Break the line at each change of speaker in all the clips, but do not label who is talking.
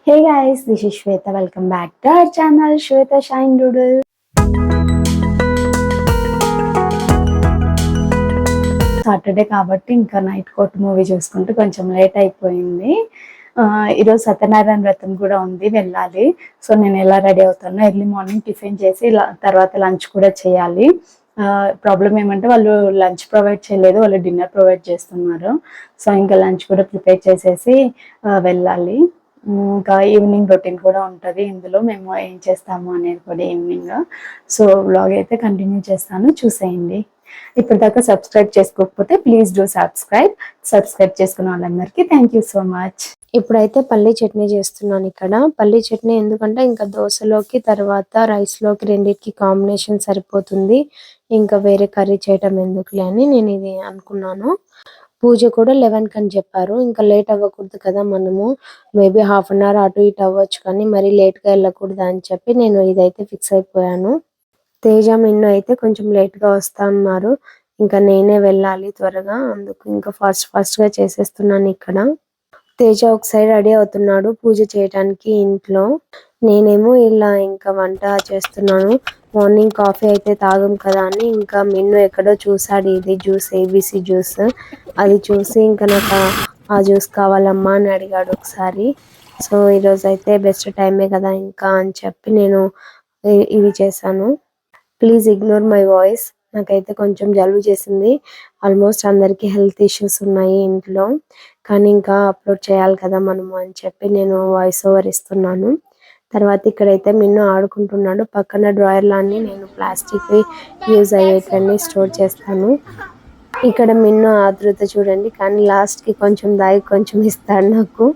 Hey guys, this is Shweta. Welcome back to our channel Shweta Shine Doodle. Saturday కాబట్టి ఇంకా night coat movie చూసుకుంటూ కొంచెం late అయిపోయింది. ఈరోజు సత్యనారాయణ వ్రతం కూడా ఉంది, వెళ్ళాలి. సో నేను ఎలా రెడీ అవుతానో, ఎర్లీ మార్నింగ్ టిఫిన్ చేసి తర్వాత లంచ్ కూడా చేయాలి. ప్రాబ్లం ఏమంటే వాళ్ళు లంచ్ ప్రొవైడ్ చేయలేదు, వాళ్ళు డిన్నర్ ప్రొవైడ్ చేస్తున్నారు. సో ఇంకా లంచ్ కూడా ప్రిపేర్ చేసేసి వెళ్ళాలి. ఇంకా ఈవినింగ్ రొటీన్ కూడా ఉంటుంది ఇందులో, మేము ఏం చేస్తాము అనేది కూడా ఈవినింగ్. సో వ్లాగ్ అయితే కంటిన్యూ చేస్తాను, చూసేయండి. ఇప్పటిదాకా సబ్స్క్రైబ్ చేసుకోకపోతే ప్లీజ్ డూ సబ్స్క్రైబ్ చేసుకున్న వాళ్ళందరికీ థ్యాంక్ యూ సో మచ్.
ఇప్పుడైతే పల్లీ చట్నీ చేస్తున్నాను. ఇక్కడ పల్లీ చట్నీ ఎందుకంటే ఇంకా దోశలోకి తర్వాత రైస్ లోకి రెండింటికి కాంబినేషన్ సరిపోతుంది, ఇంకా వేరే కర్రీ చేయటం ఎందుకులే అని నేను ఇది అనుకున్నాను. పూజ కూడా 11 అని చెప్పారు, ఇంకా లేట్ అవ్వకూడదు కదా, మనము మేబీ హాఫ్ అన్ అవర్ అటు ఇటు అవ్వచ్చు కానీ మరీ లేట్ గా వెళ్ళకూడదు అని చెప్పి నేను ఇదైతే ఫిక్స్ అయిపోయాను. తేజ మిన్ను అయితే కొంచెం లేట్ గా వస్తా అన్నారు, ఇంకా నేనే వెళ్ళాలి త్వరగా, అందుకు ఇంకా ఫాస్ట్ గా చేసేస్తున్నాను. ఇక్కడ తేజ ఒక సైడ్ రెడీ అవుతున్నాడు పూజ చేయడానికి ఇంట్లో, నేనేమో ఇలా ఇంకా వంట చేస్తున్నాను. మార్నింగ్ కాఫీ అయితే తాగం కదా అని ఇంకా మిన్ను ఎక్కడో చూసాడు, ఇది జ్యూస్ ఏబిసి జ్యూస్, అది చూసి ఇంకా నాకు ఆ జ్యూస్ కావాలమ్మా అని అడిగాడు ఒకసారి. సో ఈరోజు అయితే బెస్ట్ టైమే కదా ఇంకా అని చెప్పి నేను ఇవి చేశాను. ప్లీజ్ ఇగ్నోర్ మై వాయిస్, నాకైతే కొంచెం జలుబు చేసింది. ఆల్మోస్ట్ అందరికి హెల్త్ ఇష్యూస్ ఉన్నాయి ఇంట్లో, కానీ ఇంకా అప్లోడ్ చేయాలి కదా మనము అని చెప్పి నేను వాయిస్ ఓవర్ ఇస్తున్నాను. తర్వాత ఇక్కడైతే మిన్ను ఆడుకుంటున్నాడు, పక్కన డ్రాయర్ లాన్ని నేను ప్లాస్టిక్ యూజ్ అయ్యేటన్ని స్టోర్ చేస్తాను. ఇక్కడ మిన్ను ఆతృత చూడండి, కానీ లాస్ట్ కి కొంచెం దాగి కొంచెం ఇస్తాడు నాకు.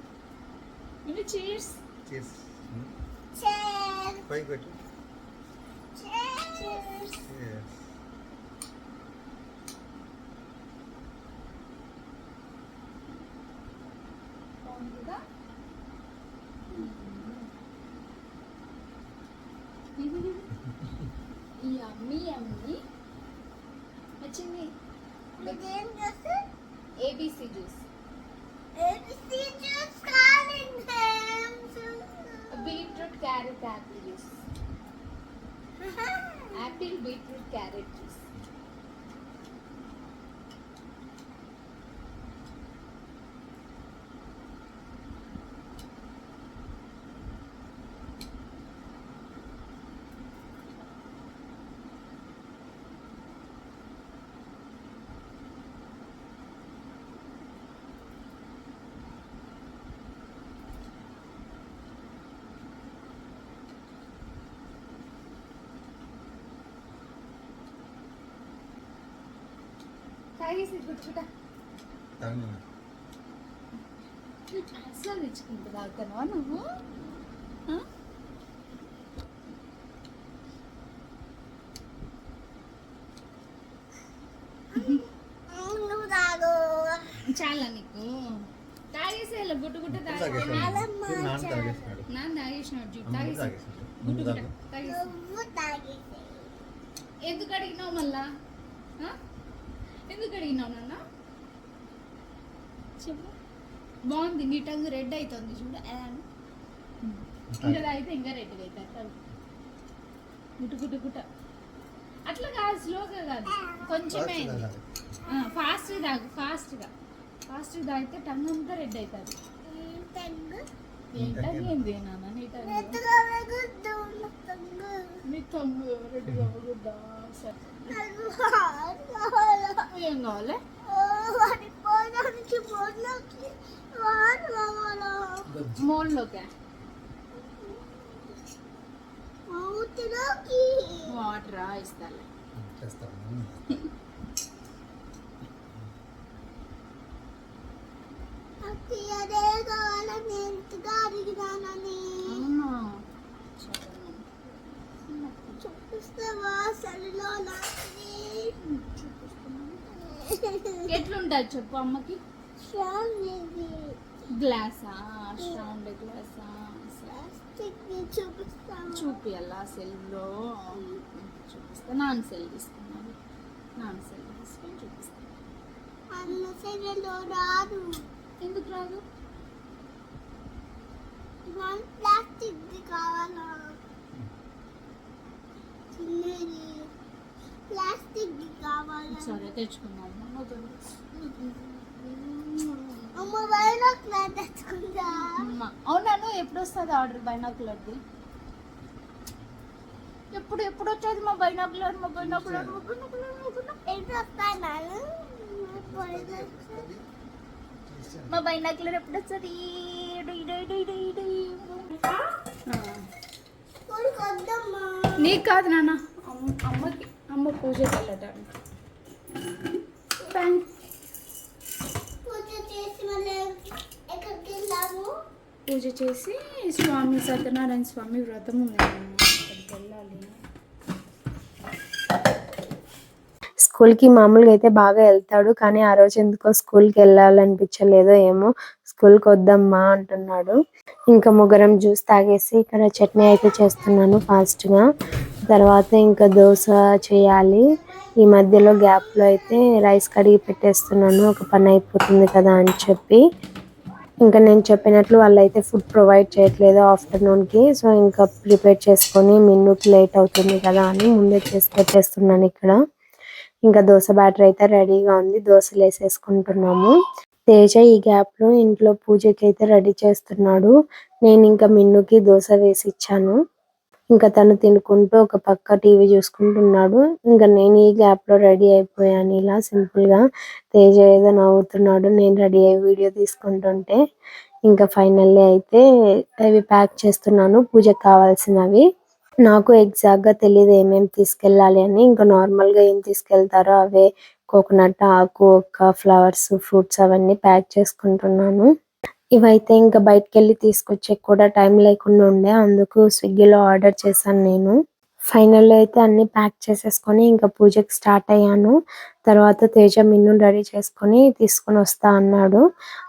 యమ్మీ వచ్చింది. ABC juice, beetroot carrot apple juice, apple beetroot carrot juice. తాగేసి కూర్చుంటా, అసలు తెచ్చుకుంటా తాగుతావా నువ్వు? చాలా నీకు తాగేసే గుట్టు గుట్ట నాన్న తాగేసినాడు చూడు, తాగేసి గుట్టు గుట్ట తాగేసి. ఎందుకు అడిగినావు మళ్ళా? ఎందుకు అడిగినావు నాన్న చెప్పు. బాగుంది, నీ టంగు రెడ్ అవుతుంది చూడు, ఇంకా తాగితే ఇంకా రెడ్గా అవుతుంది. గుట్టు గుట్టు గుట్ట అట్లా కాదు, స్లోగా కాదు, కొంచెమే ఫాస్ట్గా తాగు, ఫాస్ట్గా తాగితే టంగ్ అంతా రెడ్ అవుతుంది. ఏంటి నాన్న నీ టంగు రెడ్గా అవ్వకూడదా? సరే ఏం కావాలి? మోడ్లోకి వాటరా ఇస్తాలే. ఎట్లుంటుంది చెప్పు అమ్మకి? గ్లాసా? రౌండ్ గ్లాసా? చూపియాలా సెల్లో? చూపిస్తా. నాన్న సెల్ తీసుకున్నాను, నాన్న సెల్ తీసుకొని చూపిస్తాను. ఎందుకు రాదు?
ప్లాస్టిక్ కావాలా ప్లాస్టిక్ కావాలా
సరే తెచ్చుకుందాం
అమ్మ బైనాక్యులర్ తెచ్చుకుందా
అవునా నువ్వు ఎప్పుడు వస్తుంది ఆర్డర్ బైనాక్యులర్ది ఎప్పుడు వచ్చేది మా బైనాక్యులర్
ఎప్పుడు వస్తాను
మా బైనాక్యులర్ ఎప్పుడు వస్తుంది నీకు కాదు నాన్న అమ్మ పూజకి వెళ్ళడానికి
పూజ చేసి మళ్ళీ ఎక్కడికి వెళ్ళాము
పూజ చేసి స్వామి సత్యనారాయణ స్వామి వ్రతం ఉంది అక్కడికి వెళ్ళాలి.
స్కూల్కి మామూలుగా అయితే బాగా వెళ్తాడు, కానీ ఆ రోజు ఎందుకో స్కూల్కి వెళ్ళాలనిపించలేదో ఏమో, స్కూల్కి వద్దమ్మా అంటున్నాడు. ఇంకా ముగ్గురం జ్యూస్ తాగేసి ఇక్కడ చట్నీ అయితే చేస్తున్నాను ఫాస్ట్గా. తర్వాత ఇంకా దోశ చేయాలి. ఈ మధ్యలో గ్యాప్లో అయితే రైస్ కడిగి పెట్టేస్తున్నాను, ఒక పని అయిపోతుంది కదా అని చెప్పి. ఇంకా నేను చెప్పినట్లు వాళ్ళైతే ఫుడ్ ప్రొవైడ్ చేయట్లేదు ఆఫ్టర్నూన్కి. సో ఇంకా ప్రిపేర్ చేసుకొని మిన్నుకి లేట్ అవుతుంది కదా అని ముందే చేసి పెట్టేస్తున్నాను ఇక్కడ. ఇంకా దోశ బ్యాటర్ అయితే రెడీగా ఉంది, దోశలు వేసేసుకుంటున్నాము. తేజ ఈ గ్యాప్ లో ఇంట్లో పూజకి అయితే రెడీ చేస్తున్నాడు. నేను ఇంకా మిన్నుకి దోశ వేసి ఇచ్చాను. ఇంకా తను తినుకుంటూ ఒక పక్క టీవీ చూసుకుంటున్నాడు. ఇంకా నేను ఈ గ్యాప్ లో రెడీ అయిపోయాను ఇలా సింపుల్ గా. తేజ ఏదో నవ్వుతున్నాడు నేను రెడీ అయ్యి వీడియో తీసుకుంటుంటే. ఇంకా ఫైనల్లీ అయితే అవి ప్యాక్ చేస్తున్నాను పూజకి కావాల్సినవి. నాకు ఎగ్జాక్ట్ గా తెలియదు ఏమేమి తీసుకెళ్ళాలి అని. ఇంకా నార్మల్ గా ఏం తీసుకెళ్తారో అవే కోకోనట్ ఆకు, ఒక్క ఫ్లవర్స్, ఫ్రూట్స్ అవన్నీ ప్యాక్ చేసుకుంటున్నాను. ఇవైతే ఇంకా బయటకు వెళ్ళి తీసుకొచ్చే కూడా టైం లేకుండా ఉండే, అందుకు స్విగ్గీలో ఆర్డర్ చేశాను నేను. ఫైనల్ అయితే అన్ని ప్యాక్ చేసేసుకొని ఇంకా పూజకి స్టార్ట్ అయ్యాను. తర్వాత తేజ మిన్ను రెడీ చేసుకొని తీసుకొని వస్తా అన్నాడు.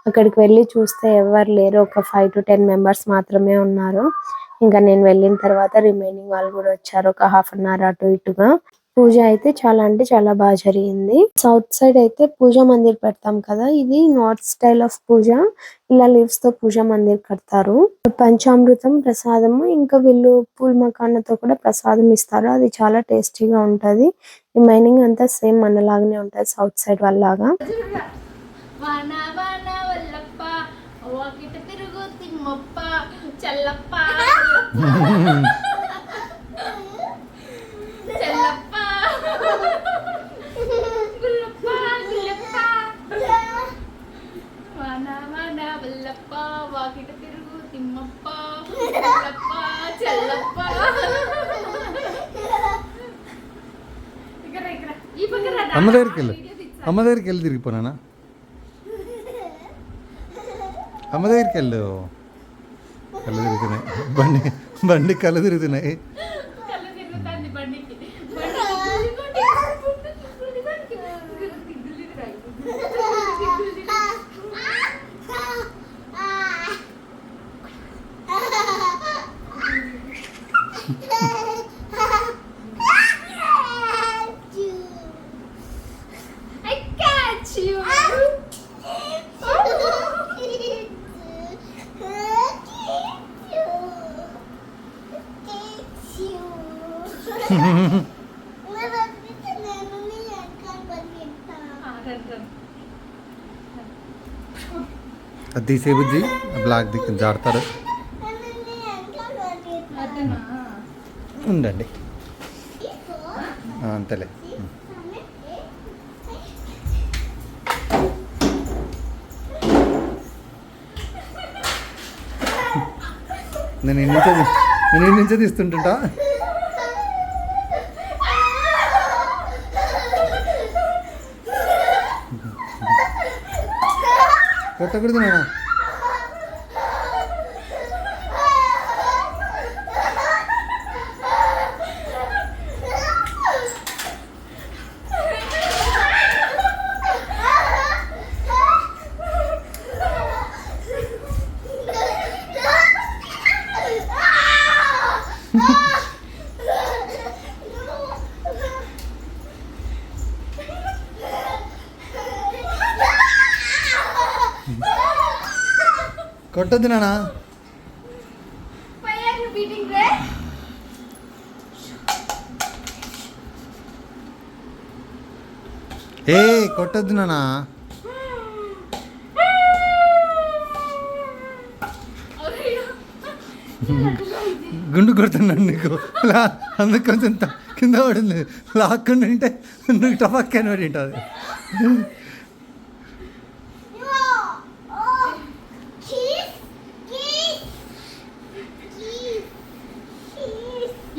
అక్కడికి వెళ్ళి చూస్తే ఎవరు లేరు, ఒక 5 to 10 మెంబర్స్ మాత్రమే ఉన్నారు. ఇంకా నేను వెళ్ళిన తర్వాత రిమైనింగ్ వాళ్ళు కూడా వచ్చారు, ఒక హాఫ్ అన్ అవర్ అటు ఇటుగా. పూజ అయితే చాలా అంటే చాలా బాగా జరిగింది. సౌత్ సైడ్ అయితే పూజ మందిర్ పెడతాం కదా, ఇది నార్త్ స్టైల్ ఆఫ్ పూజ. ఇలా లీవ్స్ తో పూజ మందిర్ కడతారు. పంచామృతం ప్రసాదము, ఇంకా వీళ్ళు పూల్ మకాన్లతో కూడా ప్రసాదం ఇస్తారు, అది చాలా టేస్టీగా ఉంటది. రిమైనింగ్ అంతా సేమ్ మనలాగానే ఉంటది సౌత్ సైడ్ వాళ్ళలాగా.
వాన వాన వల్లప్ప వాకిట తిరుగు తిమ్మప్ప చల్లప్ప చల్లప్ప గుల్లప్ప గుల్లప్ప వాన వాన వల్లప్ప వాకిట తిరుగు తిమ్మప్ప చల్లప్ప చల్లప్ప. ఇక్కడ ఈ పక్కన
అమ్మ దగ్గరికి వెళ్ళి తిరిగిపోనా, అమ్మ దగ్గరికి వెళ్ళు. కళ్ళు తిరుగుతున్నాయి, బండి కళ్ళు తిరుగుతున్నాయి.
కళ్ళు తిరుగుతుంది బండికి. I catch you.
అది తీసే బుజ్జి, బ్లాక్ దిక్కు జాడతారు. ఉండండి అంతలే. నేను ఎన్ని నుంచే తీస్తుంటా. కొట్టకూడదు నాన్న. కొట్టద్దు నాన్న.
beating ray.
ఏ కొట్టద్దు నాన్న. గుండు కొడుతున్నాడు నీకు. అందుకు కొంచెం కింద పడింది. లాక్కుండా ఉంటే నువ్వు టపాక్కాని పడి ఉంటుంది.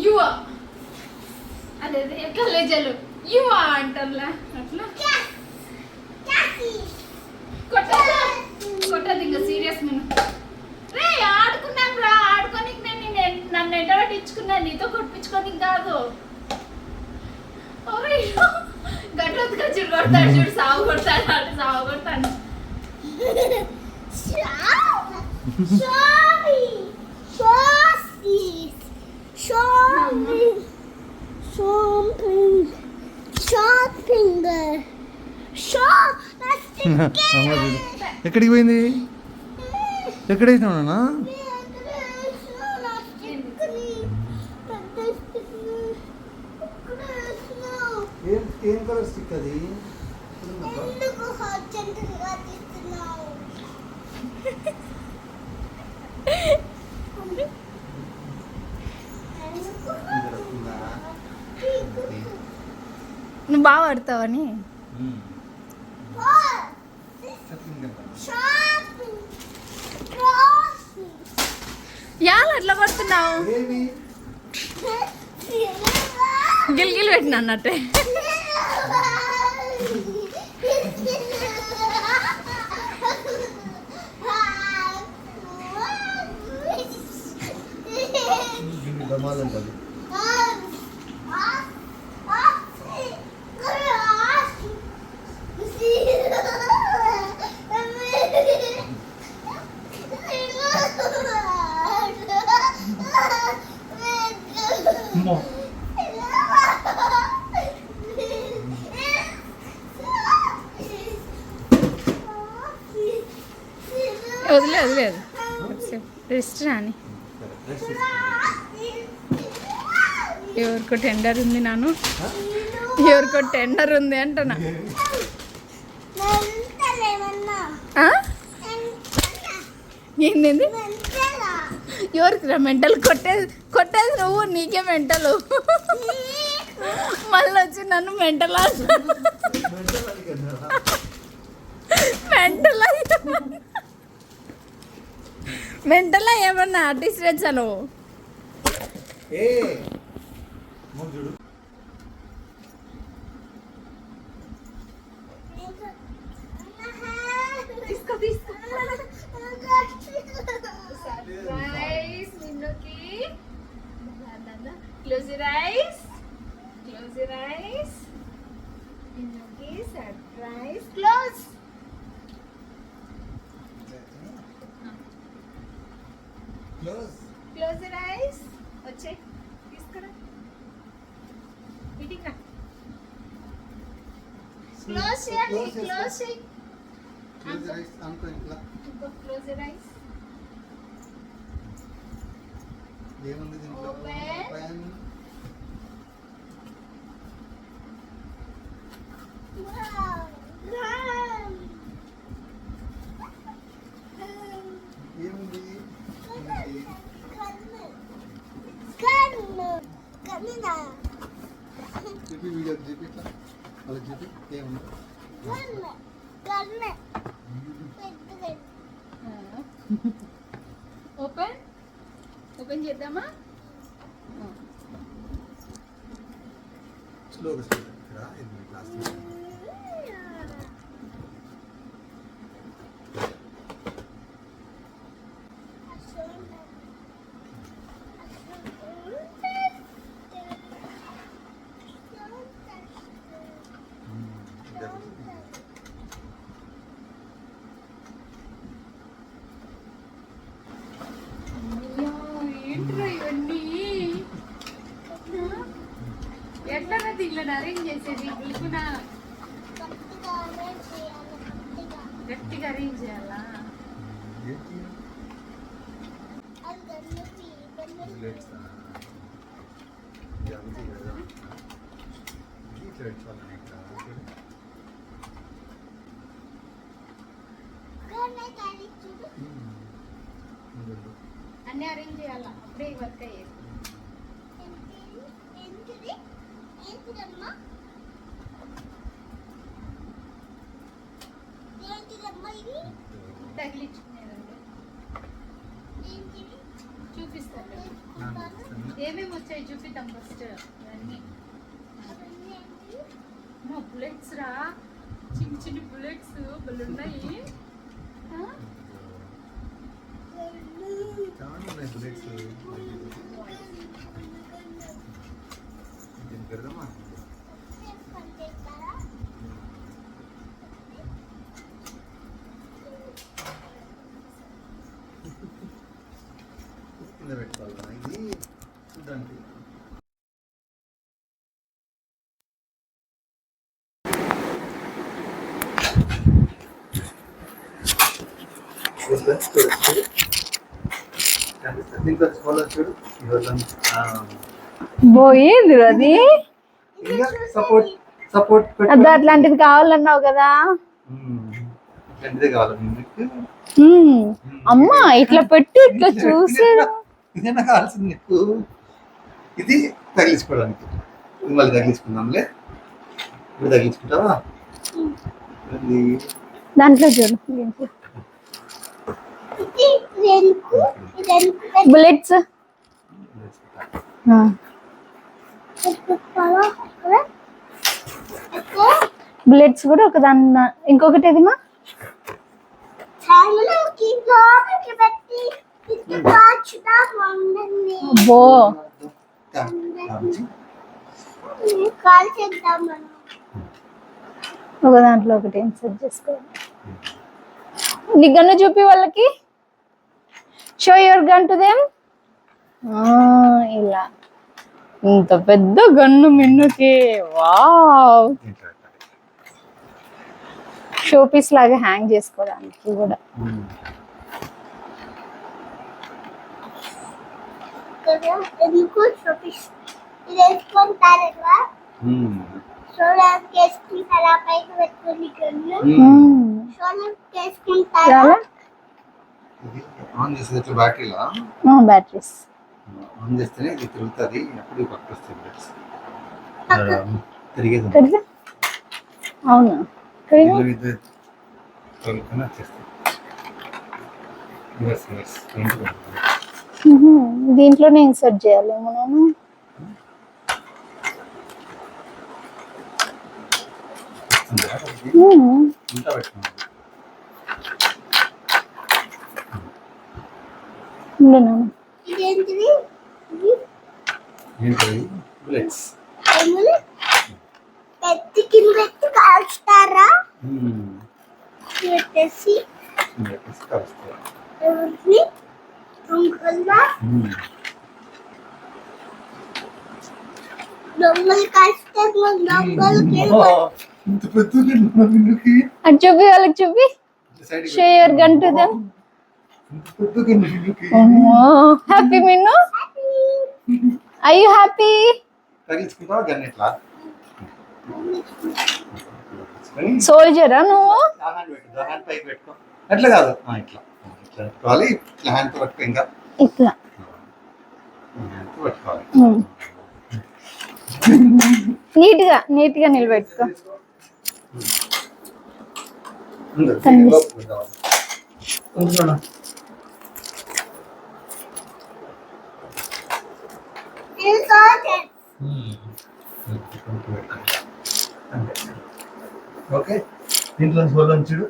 యువ అదే ఎట్లా లేజలు యువ అంటారులా అట్లా కొట్టదు ఇంకా సీరియస్ నేను రే ఆడుకున్నాం రా ఆడుకోనికి నేను నన్ను ఎంట పట్టించుకున్నా నీతో కొట్టించుకొని కాదు గట్లొద్దుగా చూడు కొడతాడు చూడు సాగు కొడతాడు అటు సాగు కొడతాను
ఎక్కడికి పోయింది? ఎక్కడ వేసినావు నాన్న? ఏం కలర్ స్టిక్ అది?
నువ్వు బాగా ఆడతావని. యాలు అట్లా కొడుతున్నావు? గిల్గిల్ పెట్టిన అన్నట్టే. వదిలేదు రెస్ట్ రాని. ఎవరికో టెండర్ ఉంది నాను, ఎవరికో టెండర్ ఉంది అంటున్నా. ఏంది ఎవరికి రా మెంటల్? కొట్టేది నువ్వు, నీకే మెంటలు. మళ్ళీ వచ్చి నన్ను మెంటల్ మెంటల్ ఏమన్నా ఆర్టిస్ట్ వచ్చాను.
Surprise, Minuki. Close your eyes. Close your eyes. Minuki, surprise. Close. Close your eyes. వచ్చే తీసుకురా. మీటింగ్ రా. Close చేయాలి. Close చేయి. Close your eyes.
ఏముంది దీంట్లో?
Open.
ఏముంది? చెప్పి వీడియో చెప్పి ఇట్లా వాళ్ళకి చెప్పి ఏముంది?
ఓపెన్ చేద్దామా?
స్లోగా ఇక్కడ ప్లాస్టిక్.
ఏంట్రా ఇవన్నీ? ఎట్లా దీంట్లో అరేంజ్ చేసేది? పిలుపున గట్టిగా అరేంజ్ చేయాలా?
బుల్లెట్స్ ఇది అంతే కదా, ఇది ఇట్లా పెట్టుకోవాలని ఇక్కడ
అన్నీ అరేంజ్ చేయాలా, అప్పుడే ఈ వర్క్ అయ్యేది.
ఏంటిదమ్మా ఇది
తగిలించుకునేదండి.
ఏంటిది
చూపిస్తాను ఏమేమి వచ్చాయి, చూపిద్దాం ఫస్ట్. ఇవన్నీ మా బుల్లెట్స్ రా, చిన్న చిన్న బుల్లెట్స్ బలున్నాయి.
చాలా ఉన్నాయి బుల్లెట్స్. దీనికి పెడదామా? కింద పెట్టుకోవాలా ఇది చూడండి. దీంట్లో స్కూల్ చూడు
పోయింది అది.
సపోర్ట్ సపోర్ట్
అది అట్లాంటిది కావాలన్నావు కదా.
ఇదే కావాలి మీకు.
అమ్మా ఇట్లా పెట్టి ఇట్లా చూసే
ఇదేనా కావాల్సింది నీకు? ఇది తగిలించుకోవడానికి. ఇది మళ్ళీ తగిలించుకుందాంలే. ఇప్పుడు తగిలించుకుంటావా?
దాంట్లో చూడు బుల్లెట్స్. బుల్లెట్స్ కూడా ఒక దాని, ఇంకొకటి ఏదిమా అబ్బో
కాల్ చేద్దాం మనం.
ఒక దాంట్లో ఒకటి ఇన్సర్ట్ చేసుకోవాలి. నీ గన్ను చూపి వాళ్ళకి. Show your gun to them. ఇలా ఇంత పెద్ద గన్ను మిన్నుకి. వావ్, షో పీస్ లాగా హ్యాంగ్ చేసుకోవడానికి కూడా.
ఎందుకు చూపిస్తా, ఇది వేసుకుంటారా? చూడడానికి వేసుకుంటారా? పైకి పెట్టుకుని చూడడానికి వేసుకుంటారా?
ఆన్ చేసేది ఎట్లా బ్యాటరీలా?
బ్యాటరీస్
ఆన్ చేస్తేనే ఇది తిరుగుతుంది, అప్పుడు పక్కకు వస్తుంది. తిరిగేది
అవునా? దీంట్లోనే ఇన్సర్ట్ చేయాలేమో నేను.
ఇంకా పెట్టుకున్నాను.
ఇదేంటిది?
ఏంటది? బుల్లెట్స్.
పెట్టి కింద పెట్టి కాల్స్తారా? పెట్టేసి
కలుస్తారు.
ఎవరిని? దొంగలా? దొంగలు కాల్స్తారు, దొంగలకి
ఇంత పెద్దకి
అది చూపి వాళ్ళకి చూపి. Show your gun to them. Happy Minnu? Are you happy?
తగిలించుకుంటావా గన్ ఇట్లా?
సోల్జరా నువ్వు?
హ్యాండ్ పైకి పెట్టుకో. అట్లా కాదు, ఇట్లా ఇట్లా పెట్టుకోవాలి. ఇట్లా హ్యాండ్ పట్టుకో. ఇంకా
ఇట్లా
హ్యాండ్ పట్టుకోవాలి.
నీట్ గా నిలబెట్టుకో.
ఓకే, దీంట్లో చూడు.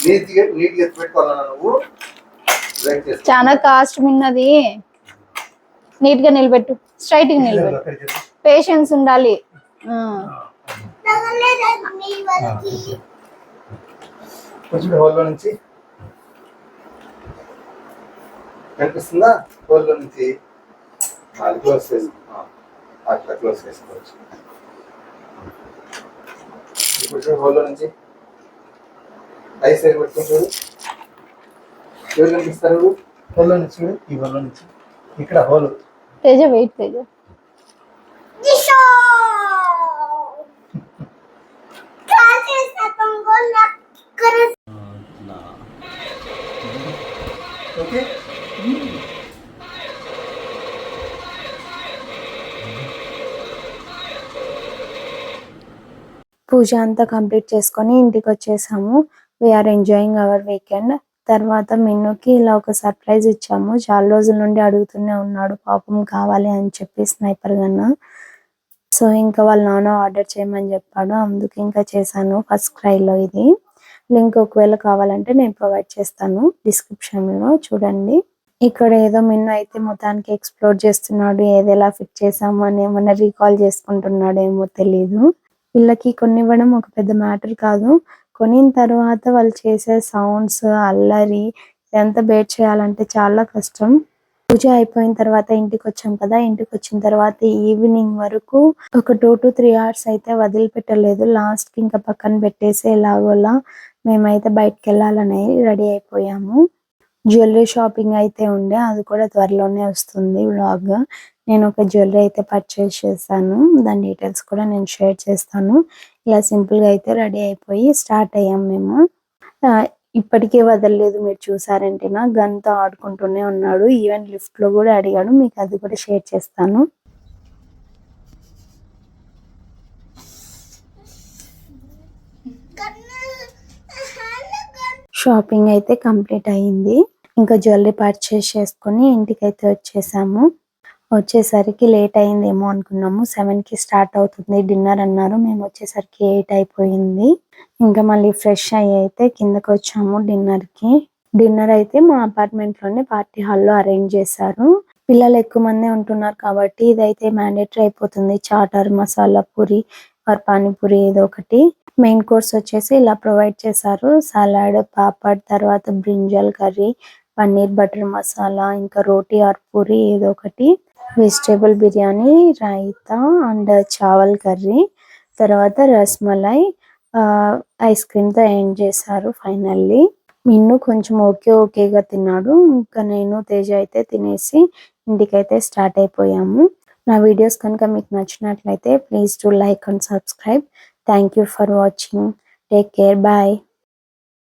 నీట్గా పెట్టుకోవాలన్నా నువ్వు.
చాలా కాస్ట్ మిన్నది. నీట్ గా నిలబెట్టు, స్ట్రైట్ గా నిలబెట్టు. పేషెన్స్ ఉండాలి.
కొంచెం హోల్లో నుంచి కనిపిస్తుందా? హోల్లో నుంచి క్లోజ్ చేసుకో. అట్లా క్లోజ్ చేసుకోవచ్చు. ఇప్పుడు చూడు హోల్లో నుంచి ఐస్ దగ్గర పెట్టుకుని చూడు. ఎవరు కనిపిస్తారు? హోల్లో నుంచి చూడు, ఈ హోల్లో నుంచి ఇక్కడ హోల్.
తేజ వెయిట్ తేజ.
దిశో కాసేస్తా తంగోల కర
ఓకే.
పూజ అంతా కంప్లీట్ చేసుకొని ఇంటికి వచ్చేసాము. We're enjoying our weekend. తర్వాత మిన్నుకి ఇలా ఒక సర్ప్రైజ్ ఇచ్చాము. చాలా రోజుల నుండి అడుగుతూనే ఉన్నాడు పాపం కావాలి అని చెప్పి స్నైపర్ గన్. సో ఇంకా వాళ్ళ నాన్న ఆర్డర్ చేయమని చెప్పాడు, అందుకే ఇంకా చేశాను. ఫస్ట్ క్రైలో ఇది లింక్ ఒకవేళ కావాలంటే నేను ప్రొవైడ్ చేస్తాను డిస్క్రిప్షన్ లో చూడండి. ఇక్కడ ఏదో మిన్ను అయితే మొత్తానికి ఎక్స్ప్లోర్ చేస్తున్నాడు, ఏది ఎలా ఫిట్ చేసాము అని ఏమన్నా రీకాల్ చేసుకుంటున్నాడు ఏమో తెలీదు. వీళ్ళకి కొన్ని ఇవ్వడం ఒక పెద్ద మ్యాటర్ కాదు, కొనిన తర్వాత వాళ్ళు చేసే సౌండ్స్ అల్లరి ఇదంతా బేర్ చేయాలంటే చాలా కష్టం. పూజ అయిపోయిన తర్వాత ఇంటికి వచ్చాం కదా, ఇంటికి వచ్చిన తర్వాత ఈవినింగ్ వరకు ఒక 2 to 3 hours అయితే వదిలిపెట్టలేదు. లాస్ట్ కి ఇంకా పక్కన పెట్టేసి ఎలాగోలా మేమైతే బయటకు వెళ్ళాలని రెడీ అయిపోయాము. జ్యువెలరీ షాపింగ్ అయితే ఉండే, అది కూడా త్వరలోనే వస్తుంది వ్లాగ్. నేను ఒక జ్యువెలరీ అయితే పర్చేస్ చేశాను, దాని డీటెయిల్స్ కూడా నేను షేర్ చేస్తాను. ఇలా సింపుల్ గా అయితే రెడీ అయిపోయి స్టార్ట్ అయ్యాం మేము. ఇప్పటికే వదలలేదు, మీరు చూసారంటే నా గన్తో ఆడుకుంటూనే ఉన్నాడు. ఈవెన్ లిఫ్ట్ లో కూడా అడిగాడు, మీకు అది కూడా షేర్ చేస్తాను. షాపింగ్ అయితే కంప్లీట్ అయ్యింది. ఇంకా జ్యువెలరీ పర్చేస్ చేసుకుని ఇంటికైతే వచ్చేసాము. వచ్చేసరికి లేట్ అయిందేమో అనుకున్నాము. 7 కి స్టార్ట్ అవుతుంది డిన్నర్ అన్నారు, మేము వచ్చేసరికి 8 అయిపోయింది. ఇంకా మళ్ళీ ఫ్రెష్ అయ్యి అయితే కిందకి వచ్చాము డిన్నర్ కి. డిన్నర్ అయితే మా అపార్ట్మెంట్ లోనే పార్టీ హాల్లో అరేంజ్ చేశారు. పిల్లలు ఎక్కువ మంది ఉంటున్నారు కాబట్టి ఇదైతే మ్యాండేటరీ అయిపోతుంది. చాటర్, మసాలా పూరి ఆర్ పానీపూరి ఏదో ఒకటి. మెయిన్ కోర్స్ వచ్చేసి ఇలా ప్రొవైడ్ చేశారు, సలాడ్, పాపడ్, తర్వాత brinjal curry, paneer butter masala, ఇంకా రోటీ ఆర్ పూరి ఏదో ఒకటి, vegetable biryani, raita and chawal curry, తర్వాత రస్మలై, ఐస్ క్రీమ్ తో ఎండ్ చేశారు ఫైనల్లీ. మిన్ను కొంచెం ఓకేగా తిన్నాడు. ఇంకా నేను తేజ అయితే తినేసి ఇంటికైతే స్టార్ట్ అయిపోయాము. నా వీడియోస్ కనుక మీకు నచ్చినట్లయితే please do like and subscribe. Thank you for watching. Take care. Bye.